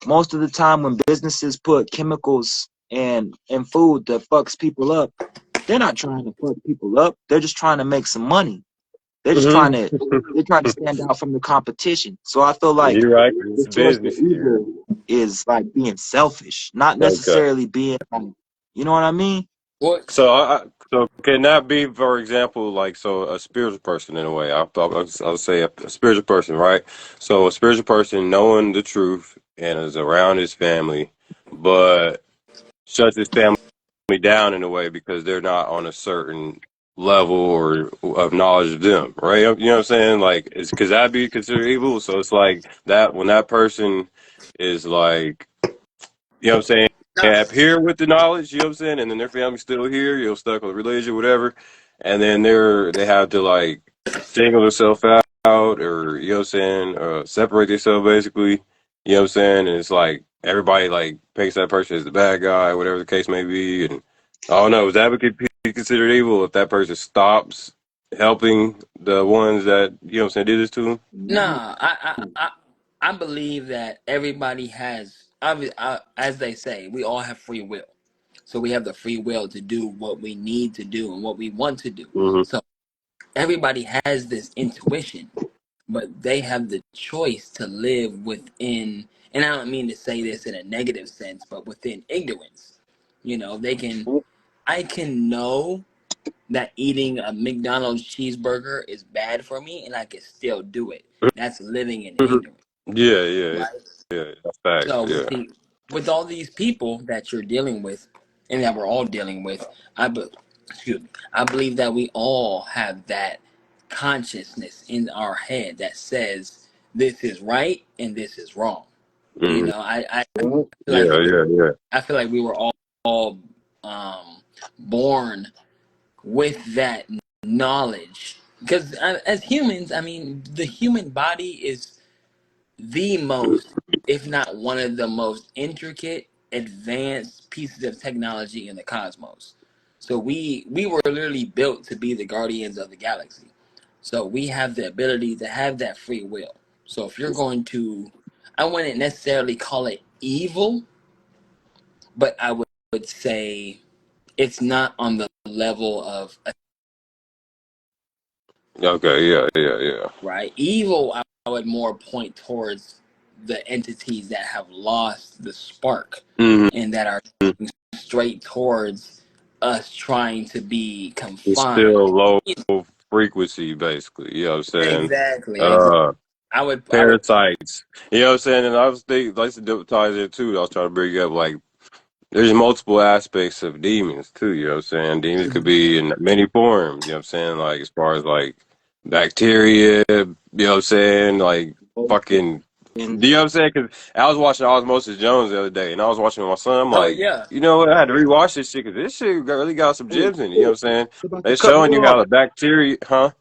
most of the time when businesses put chemicals in food that fucks people up, they're not trying to fuck people up. They're just trying to make some money. They're just trying Mhm. to they're trying to stand out from the competition. So I feel like You're right. the It's source of business here. evil is like being selfish, not Okay. necessarily being you know what I mean? what? So can that be, for example, like so a spiritual person in a way? I'll say a spiritual person, right? So a spiritual person knowing the truth and is around his family, but shuts his family down in a way because they're not on a certain level or of knowledge of them, right? You know what I'm saying? Like, could that be considered evil? So it's like that when that person is like, you know what I'm saying, Nah, up here with the knowledge, you know what I'm saying, and then their family's still here, you know, stuck with religion, whatever, and then they have to like single themselves out, or you know what I'm saying, separate themselves basically, you know what I'm saying, and it's like everybody like paints that person as the bad guy, whatever the case may be, and I don't know, is that would be considered evil if that person stops helping the ones that you know what I'm saying did this to them? nah. I believe that everybody has, as they say, we all have free will. So we have the free will to do what we need to do and what we want to do. Hmm. So everybody has this intuition, but they have the choice to live within, and I don't mean to say this in a negative sense, but within ignorance. They can, I can know that eating a McDonald's cheeseburger is bad for me and I can still do it. That's living in ignorance, Yeah, yeah, right? yeah, that's facts. So Yeah. with all these people that you're dealing with and that we're all dealing with, excuse me, I believe that we all have that consciousness in our head that says this is right and this is wrong. Hmm. I feel like Yeah, yeah, yeah. we were all born with that knowledge because as humans, I mean, the human body is the most, if not one of the most intricate, advanced pieces of technology in the cosmos. So we were literally built to be the guardians of the galaxy. So we have the ability to have that free will. So if you're going to, I wouldn't necessarily call it evil, but I would say it's not on the level of Okay, yeah, yeah, yeah. right evil. I would more point towards the entities that have lost the spark Hmm. and that are straight towards us trying to be It's still confined. low frequency, basically. You know what I'm saying? Exactly. Uh, I would Parasites. You know what I'm saying? And I was thinking, like, to ties in too. I was trying to bring up like there's multiple aspects of demons too. You know what I'm saying? Demons could be in many forms. You know what I'm saying? Like as far as like bacteria. You know what I'm saying? Like fucking And Do you know what I'm saying? Because I was watching Osmosis Jones the other day, and I was watching with my son. I'm Oh like, yeah. you know what? I had to rewatch this shit because this shit really got some hey, gems in it. You know what I'm saying? about to They're cut showing me you off. how the bacteria, huh?